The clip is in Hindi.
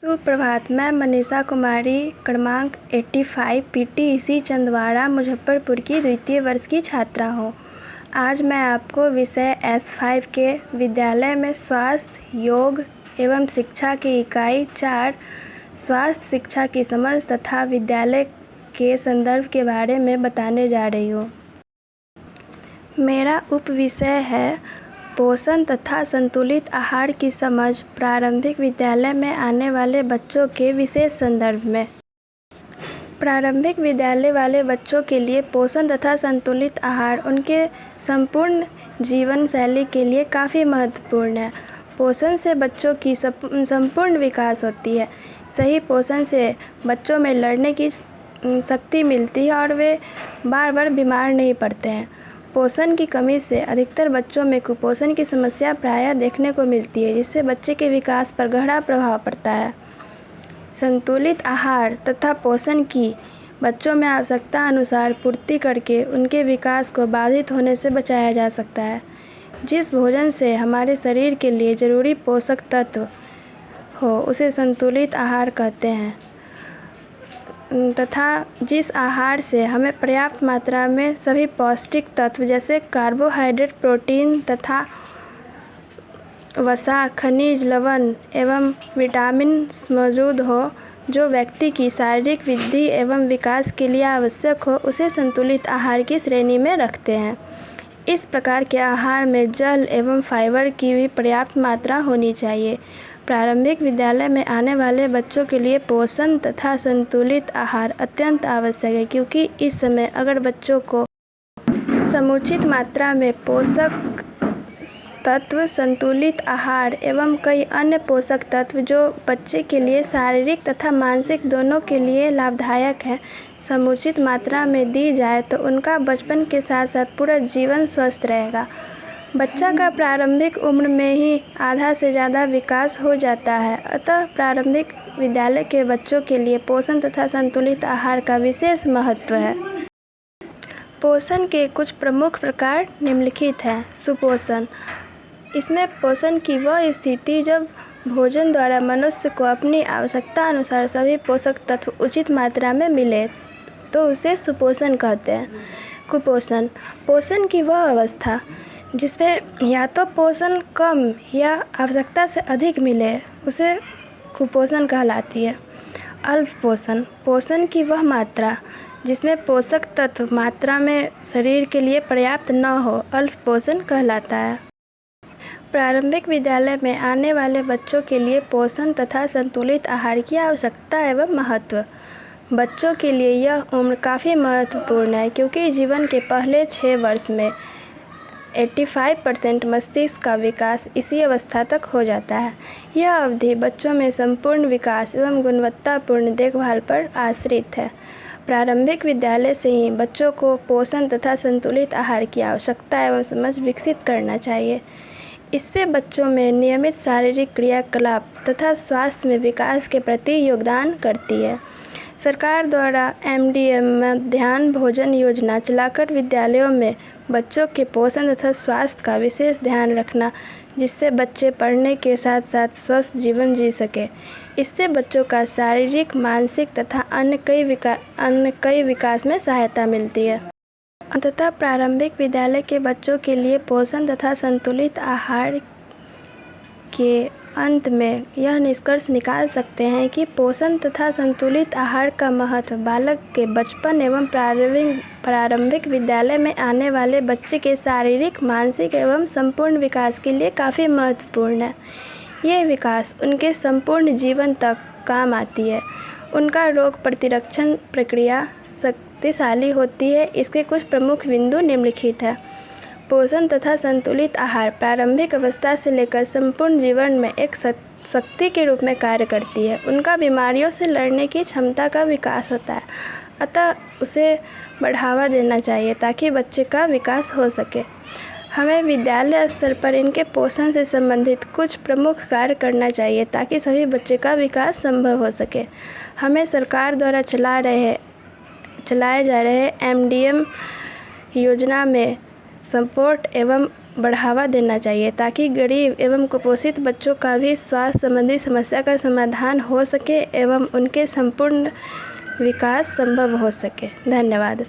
सुप्रभात। मैं मनीषा कुमारी क्रमांक 85 पीटीईसी चंदवाड़ा मुजफ्फरपुर की द्वितीय वर्ष की छात्रा हूँ। आज मैं आपको विषय S5 के विद्यालय में स्वास्थ्य, योग एवं शिक्षा की इकाई 4 स्वास्थ्य शिक्षा की समझ तथा विद्यालय के संदर्भ के बारे में बताने जा रही हूँ। मेरा उपविषय है पोषण तथा संतुलित आहार की समझ प्रारंभिक विद्यालय में आने वाले बच्चों के विशेष संदर्भ में। प्रारंभिक विद्यालय वाले बच्चों के लिए पोषण तथा संतुलित आहार उनके संपूर्ण जीवन शैली के लिए काफ़ी महत्वपूर्ण है। पोषण से बच्चों की संपूर्ण विकास होती है। सही पोषण से बच्चों में लड़ने की शक्ति मिलती है और वे बार बार बीमार नहीं पड़ते हैं। पोषण की कमी से अधिकतर बच्चों में कुपोषण की समस्या प्रायः देखने को मिलती है, जिससे बच्चे के विकास पर गहरा प्रभाव पड़ता है। संतुलित आहार तथा पोषण की बच्चों में आवश्यकता अनुसार पूर्ति करके उनके विकास को बाधित होने से बचाया जा सकता है। जिस भोजन से हमारे शरीर के लिए जरूरी पोषक तत्व हो उसे संतुलित आहार कहते हैं, तथा जिस आहार से हमें पर्याप्त मात्रा में सभी पौष्टिक तत्व जैसे कार्बोहाइड्रेट, प्रोटीन तथा वसा, खनिज, लवण एवं विटामिन मौजूद हो, जो व्यक्ति की शारीरिक वृद्धि एवं विकास के लिए आवश्यक हो, उसे संतुलित आहार की श्रेणी में रखते हैं। इस प्रकार के आहार में जल एवं फाइबर की भी पर्याप्त मात्रा होनी चाहिए। प्रारंभिक विद्यालय में आने वाले बच्चों के लिए पोषण तथा संतुलित आहार अत्यंत आवश्यक है, क्योंकि इस समय अगर बच्चों को समुचित मात्रा में पोषक तत्व, संतुलित आहार एवं कई अन्य पोषक तत्व जो बच्चे के लिए शारीरिक तथा मानसिक दोनों के लिए लाभदायक है, समुचित मात्रा में दी जाए तो उनका बचपन के साथ साथ पूरा जीवन स्वस्थ रहेगा। बच्चा का प्रारंभिक उम्र में ही आधा से ज़्यादा विकास हो जाता है, अतः प्रारंभिक विद्यालय के बच्चों के लिए पोषण तथा संतुलित आहार का विशेष महत्व है। पोषण के कुछ प्रमुख प्रकार निम्नलिखित हैं। सुपोषण। इसमें पोषण की वह स्थिति जब भोजन द्वारा मनुष्य को अपनी आवश्यकता अनुसार सभी पोषक तत्व उचित मात्रा में मिले तो उसे सुपोषण कहते हैं। कुपोषण। पोषण की वह अवस्था जिसमें या तो पोषण कम या आवश्यकता से अधिक मिले उसे कुपोषण कहलाती है। अल्प पोषण। पोषण की वह मात्रा जिसमें पोषक तत्व मात्रा में शरीर के लिए पर्याप्त न हो, अल्प पोषण कहलाता है। प्रारंभिक विद्यालय में आने वाले बच्चों के लिए पोषण तथा संतुलित आहार की आवश्यकता एवं महत्व। बच्चों के लिए यह उम्र काफ़ी महत्वपूर्ण है, क्योंकि जीवन के पहले 6 वर्ष में 85% मस्तिष्क का विकास इसी अवस्था तक हो जाता है। यह अवधि बच्चों में संपूर्ण विकास एवं गुणवत्तापूर्ण देखभाल पर आश्रित है। प्रारंभिक विद्यालय से ही बच्चों को पोषण तथा संतुलित आहार की आवश्यकता एवं समझ विकसित करना चाहिए। इससे बच्चों में नियमित शारीरिक क्रियाकलाप तथा स्वास्थ्य में विकास के प्रति योगदान करती है। सरकार द्वारा MDM मध्याह्न भोजन योजना चलाकर विद्यालयों में बच्चों के पोषण तथा स्वास्थ्य का विशेष ध्यान रखना, जिससे बच्चे पढ़ने के साथ साथ स्वस्थ जीवन जी सके। इससे बच्चों का शारीरिक, मानसिक तथा अन्य कई विकास में सहायता मिलती है। अंततः प्रारंभिक विद्यालय के बच्चों के लिए पोषण तथा संतुलित आहार के अंत में यह निष्कर्ष निकाल सकते हैं कि पोषण तथा संतुलित आहार का महत्व बालक के बचपन एवं प्रारंभिक विद्यालय में आने वाले बच्चे के शारीरिक, मानसिक एवं संपूर्ण विकास के लिए काफ़ी महत्वपूर्ण है। यह विकास उनके संपूर्ण जीवन तक काम आती है। उनका रोग प्रतिरक्षण प्रक्रिया शक्तिशाली होती है। इसके कुछ प्रमुख बिंदु निम्नलिखित है। पोषण तथा संतुलित आहार प्रारंभिक अवस्था से लेकर संपूर्ण जीवन में एक शक्ति के रूप में कार्य करती है। उनका बीमारियों से लड़ने की क्षमता का विकास होता है, अतः उसे बढ़ावा देना चाहिए ताकि बच्चे का विकास हो सके। हमें विद्यालय स्तर पर इनके पोषण से संबंधित कुछ प्रमुख कार्य करना चाहिए ताकि सभी बच्चे का विकास संभव हो सके। हमें सरकार द्वारा चलाए जा रहे MDM योजना में सपोर्ट एवं बढ़ावा देना चाहिए ताकि गरीब एवं कुपोषित बच्चों का भी स्वास्थ्य संबंधी समस्या का समाधान हो सके एवं उनके संपूर्ण विकास संभव हो सके। धन्यवाद।